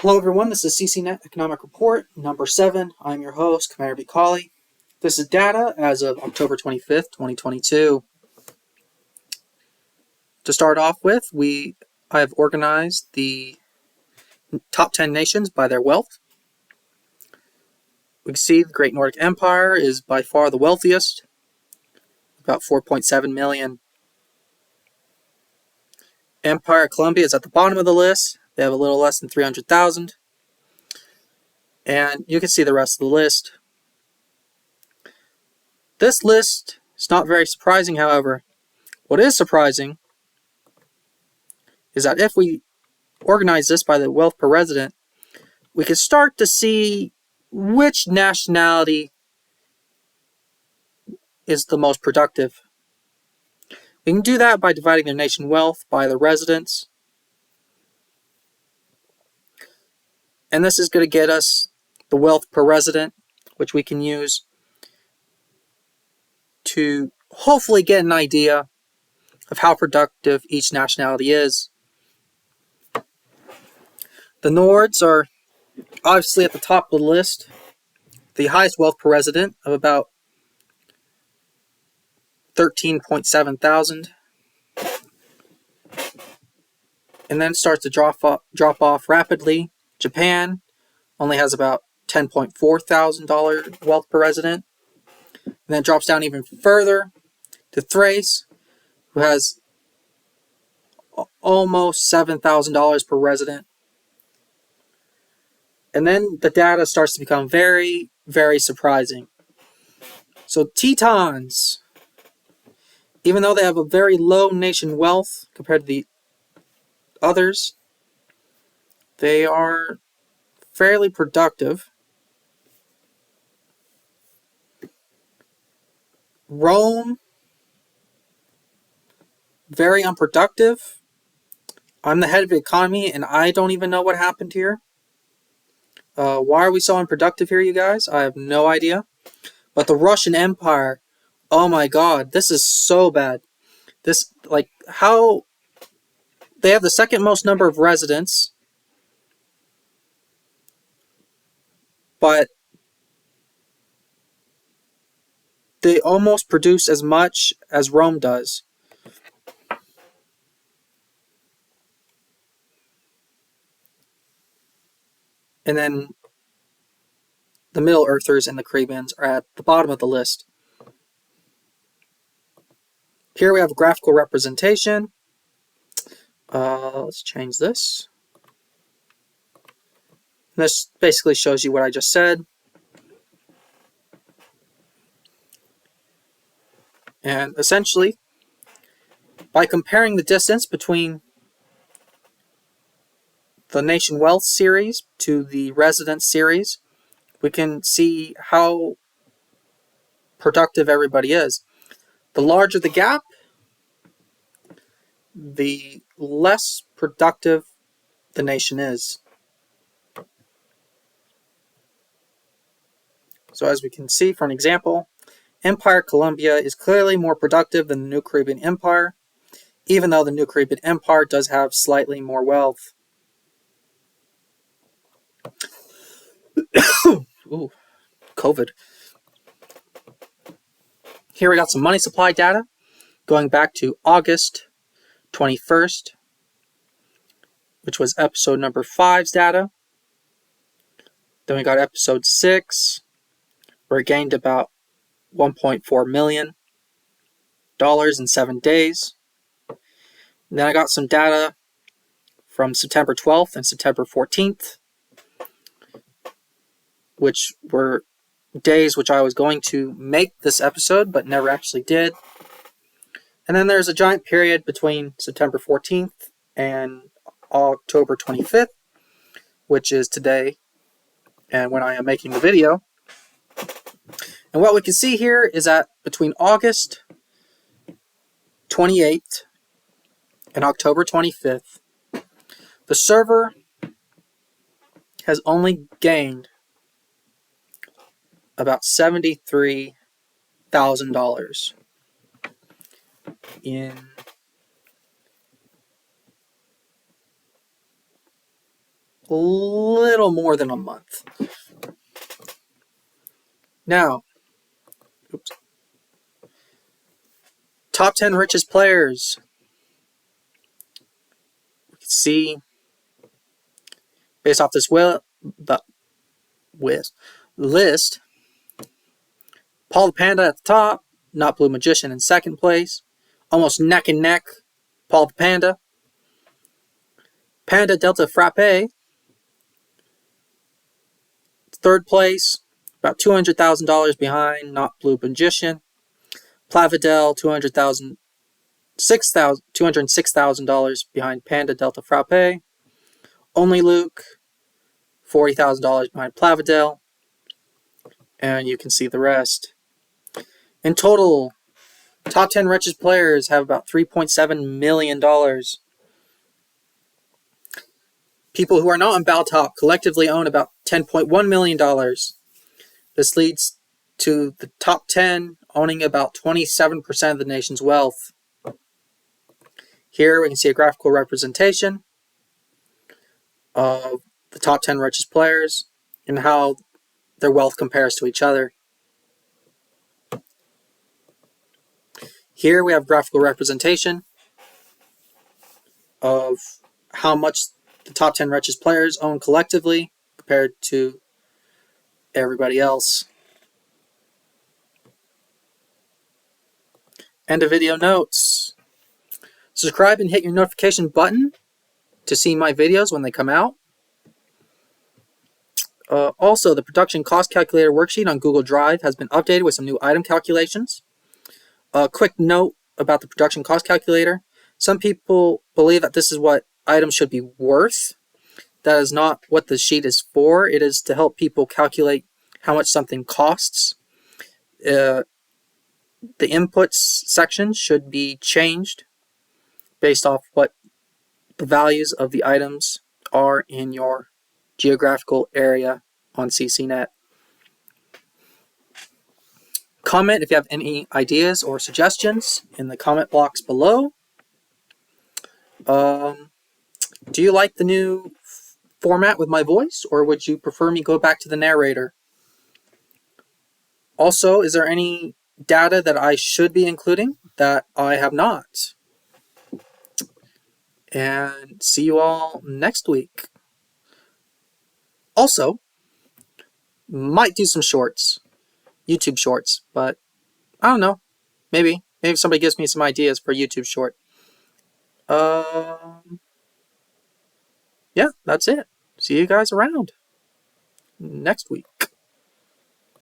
Hello everyone, this is Ccnet Economic Report number 7. I'm your host, Commander Bicali. This is data as of October 25th, 2022. To start off with, I have organized the top 10 nations by their wealth. We can see the Great Nordic Empire is by far the wealthiest, about 4.7 million. Empire of Colombia is at the bottom of the list. They have a little less than 300,000. And you can see the rest of the list. This list is not very surprising, however. What is surprising is that if we organize this by the wealth per resident, we can start to see which nationality is the most productive. We can do that by dividing their nation wealth by the residents. And this is going to get us the wealth per resident, which we can use to hopefully get an idea of how productive each nationality is. The Nords are obviously at the top of the list, the highest wealth per resident of about 13.7 thousand. And then starts to drop off rapidly. Japan only has about $10.4 thousand wealth per resident. And then it drops down even further to Thrace, who has almost $7,000 per resident. And then the data starts to become very, very surprising. So Tetons, even though they have a very low nation wealth compared to the others, they are fairly productive. Rome, very unproductive. I'm the head of the economy and I don't even know what happened here. Why are we so unproductive here, you guys? I have no idea. But the Russian Empire, oh my god, this is so bad. How they have the second most number of residents, but they almost produce as much as Rome does. And then the Middle Earthers and the Caribbeans are at the bottom of the list. Here we have a graphical representation. Let's change this. This basically shows you what I just said. And essentially, by comparing the distance between the nation wealth series to the residence series, we can see how productive everybody is. The larger the gap, the less productive the nation is. So as we can see, for an example, Empire Colombia is clearly more productive than the New Caribbean Empire, even though the New Caribbean Empire does have slightly more wealth. Ooh, COVID. Here we got some money supply data going back to August 21st, which was episode number 5's data. Then we got episode 6, where it gained about $1.4 million in 7 days. And then I got some data from September 12th and September 14th, which were days which I was going to make this episode, but never actually did. And then there's a giant period between September 14th and October 25th, which is today and when I am making the video. And what we can see here is that between August 28th and October 25th, the server has only gained about $73,000 little more than a month. Now, top 10 richest players. We can see, based off this list, Paul the Panda at the top, Not Blue Magician in second place, almost neck and neck, Paul the Panda. Panda Delta Frappe, third place, about $200,000 behind Not Blue Magician. Plavidel, $206,000 behind Panda Delta Frappe. Only Luke, $40,000 behind Plavidel. And you can see the rest. In total, top 10 richest players have about $3.7 million. People who are not on Baltop collectively own about $10.1 million. This leads to the top 10 owning about 27% of the nation's wealth. Here we can see a graphical representation of the top 10 richest players and how their wealth compares to each other. Here we have graphical representation of how much the top 10 richest players own collectively compared to everybody else. End of video notes. Subscribe and hit your notification button to see my videos when they come out. Also, the production cost calculator worksheet on Google Drive has been updated with some new item calculations. A quick note about the production cost calculator. Some people believe that this is what items should be worth. That is not what the sheet is for. It is to help people calculate how much something costs. The inputs section should be changed based off what the values of the items are in your geographical area on Ccnet. Comment if you have any ideas or suggestions in the comment box below. Do you like the new format with my voice, or would you prefer me go back to the narrator? Also, is there any data that I should be including that I have not? And see you all next week. Also, might do some shorts, YouTube shorts, but I don't know. Maybe somebody gives me some ideas for a YouTube short. Yeah, that's it. See you guys around next week.